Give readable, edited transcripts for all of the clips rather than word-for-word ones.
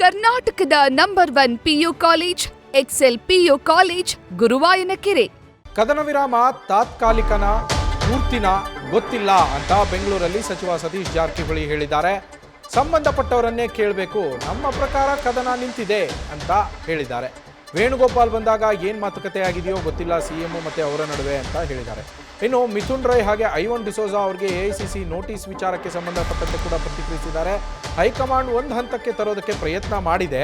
ಕರ್ನಾಟಕದ number 1 PU college Excel PU college Guruvayanakere. ಕದನ ವಿರಾಮ ತಾತ್ಕಾಲಿಕನ ಪೂರ್ತಿನ ಗೊತ್ತಿಲ್ಲ ಅಂತ ಬೆಂಗಳೂರಲ್ಲಿ ಸಚಿವ ಸತೀಶ್ ಜಾರಕಿಹೊಳಿ ಹೇಳಿದ್ದಾರೆ. ಸಂಬಂಧಪಟ್ಟವರನ್ನೇ ಕೇಳಬೇಕು, ನಮ್ಮ ಪ್ರಕಾರ ಕದನ ನಿಂತಿದೆ ಅಂತ ಹೇಳಿದ್ದಾರೆ. ವೇಣುಗೋಪಾಲ್ ಬಂದಾಗ ಏನು ಮಾತುಕತೆ ಆಗಿದೆಯೋ ಗೊತ್ತಿಲ್ಲ ಸಿಎಂ ಮತ್ತು ಅವರ ನಡುವೆ ಅಂತ ಹೇಳಿದ್ದಾರೆ. ಇನ್ನು ಮಿಥುನ್ ರೈ ಹಾಗೆ ಐವನ್ ಡಿಸೋಜಾ ಅವರಿಗೆ AICC ನೋಟಿಸ್ ವಿಚಾರಕ್ಕೆ ಸಂಬಂಧಪಟ್ಟಂತೆ ಕೂಡ ಪ್ರತಿಕ್ರಿಯಿಸಿದ್ದಾರೆ. ಹೈಕಮಾಂಡ್ ಒಂದು ಹಂತಕ್ಕೆ ತರೋದಕ್ಕೆ ಪ್ರಯತ್ನ ಮಾಡಿದೆ,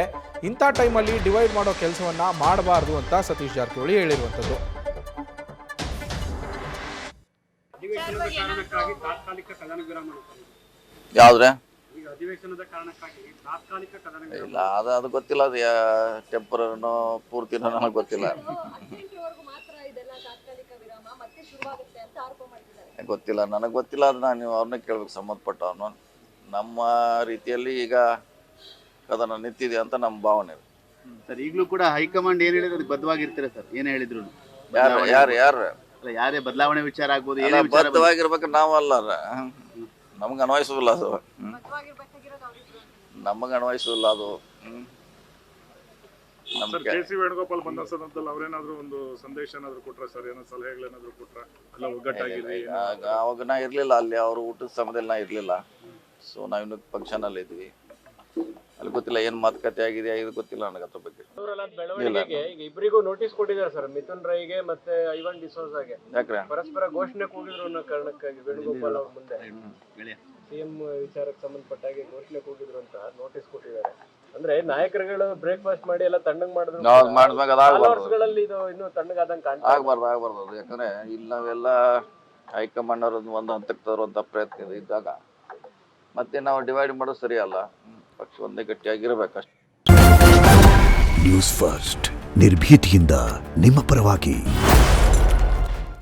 ಇಂಥ ಟೈಮಲ್ಲಿ ಡಿವೈಡ್ ಮಾಡೋ ಕೆಲಸವನ್ನ ಮಾಡಬಾರ್ದು ಅಂತ ಸತೀಶ್ ಜಾರಕಿಹೊಳಿ ಹೇಳಿರುವಂಥದ್ದು. ಯಾವ್ದ್ರೆ ಇಲ್ಲ ಅದು ಗೊತ್ತಿಲ್ಲ, ಅದು ಟೆಂಪರನೋ ಪೂರ್ತಿನೋ ನನಗೆ ಗೊತ್ತಿಲ್ಲ. ಗೊತ್ತಿಲ್ಲ, ನನಗೆ ಗೊತ್ತಿಲ್ಲ. ಅದನ್ನ ನೀವು ಅವ್ರನ್ನೇ ಕೇಳ್ಬೇಕು, ಸಂಬಂಧಪಟ್ಟವನು. ನಮ್ಮ ರೀತಿಯಲ್ಲಿ ಈಗ ಅದನ್ನು ನಿಂತಿದೆ ಅಂತ ನಮ್ಮ ಭಾವನೆ ಸರ್. ಈಗಲೂ ಕೂಡ ಹೈಕಮಾಂಡ್ ಏನ್ ಹೇಳಿದ್ರು ಅದಕ್ಕೆ ಬದ್ಧವಾಗಿರ್ತೀರಾ ಸರ್? ಏನೇ ಹೇಳಿದ್ರು ಯಾರೇ ಬದಲಾವಣೆ ವಿಚಾರ ಆಗ್ಬೋದು, ಬದ್ಧವಾಗಿರ್ಬೇಕು. ನಾವು ಅಲ್ಲ, ನಮ್ಗೆ ಅನ್ವಯಿಸೋದಿಲ್ಲ ಅದು, ನಮಗೆ ಅನ್ವಯಿಸೋದಿಲ್ಲ ಅದು. KC ವೇಣುಗೋಪಾಲ್ ಬಂದ ಸಂದರ್ಭದಲ್ಲಿ ಅವರೇನಾದ್ರೂ ಒಂದು ಸಂದೇಶ ಏನಾದ್ರು ಕೊಟ್ರ ಸರ್? ಏನೋ ಸಲಹೆಗಳೇನಾದ್ರು ಕೊಟ್ರ? ಎಲ್ಲ ಒಗ್ಗಟ್ಟಾಗಿದೆ. ಅವಾಗ ನಾ ಇರ್ಲಿಲ್ಲ ಅಲ್ಲಿ, ಅವರು ಊಟದ ಸಮಯದಲ್ಲಿ ನಾ ಇರ್ಲಿಲ್ಲ. ಸೊ ನಾವಿನ್ನು ಫಂಕ್ಷನ್ ಅಲ್ಲಿ ಇದ್ವಿ, ಅಲ್ಲಿ ಗೊತ್ತಿಲ್ಲ ಏನ್ ಮಾತುಕತೆ ಆಗಿದೆ ಇದು ಗೊತ್ತಿಲ್ಲ ನನಗೆ ಅದ್ರ ಬಗ್ಗೆ. ಈಗ ಇಬ್ಬರಿಗೂ ನೋಟಿಸ್ ಕೊಟ್ಟಿದ್ದಾರೆ ಸರ್, ಮಿಥುನ್ ರೈಗೆ ಮತ್ತೆ ಐವನ್ ಡಿಸೋಜಾಗೆ. ಯಾಕ್ರೆ ಪರಸ್ಪರ ಘೋಷಣೆ ಕೂಗಿದ್ರು ಅನ್ನೋ ಕಾರಣಕ್ಕಾಗಿ ವೇಣುಗೋಪಾಲ್ ಅವ್ರ ಮುಂದೆ ಸಿಎಂ ವಿಚಾರಕ್ಕೆ ಸಂಬಂಧಪಟ್ಟಾಗಿ ಘೋಷಣೆ ಕೂಗಿದ್ರು ಅಂತ ನೋಟಿಸ್ ಕೊಟ್ಟಿದ್ದಾರೆ. ಅಂದ್ರೆ ನಾಯಕರುಗಳು ಬ್ರೇಕ್ಫಾಸ್ಟ್ ಮಾಡಿ ಎಲ್ಲ ತಣ್ಣಗ್ ಮಾಡಿದ್ರು, ಇದು ಇನ್ನು ತಣ್ಣಗಾದಂಗೆ ಕಾಣ್ತಾ ಆಗ್ಬಾರ್ದು ಅದು. ಯಾಕಂದ್ರೆ ಇಲ್ಲಿ ನಾವೆಲ್ಲ ಹೈಕಮಾಂಡ್ ಅವ್ರದ್ದು ಒಂದು ಹಂತಕ್ಕೆ ತರುವಂತ ಪ್ರಯತ್ನ ಇದ್ದಾಗ ಮತ್ತೆ ನಾವು ಡಿವೈಡ್ ಮಾಡೋದು ಸರಿ ಅಲ್ಲ. ಪಕ್ಷ ಒಂದೇ ಗಟ್ಟಿಯಾಗಿರ್ಬೇಕಷ್ಟೇ. ನ್ಯೂಸ್ ಫಸ್ಟ್ ನಿರ್ಭೀತಿಯಿಂದ ನಿಮ್ಮ ಪರವಾಗಿ.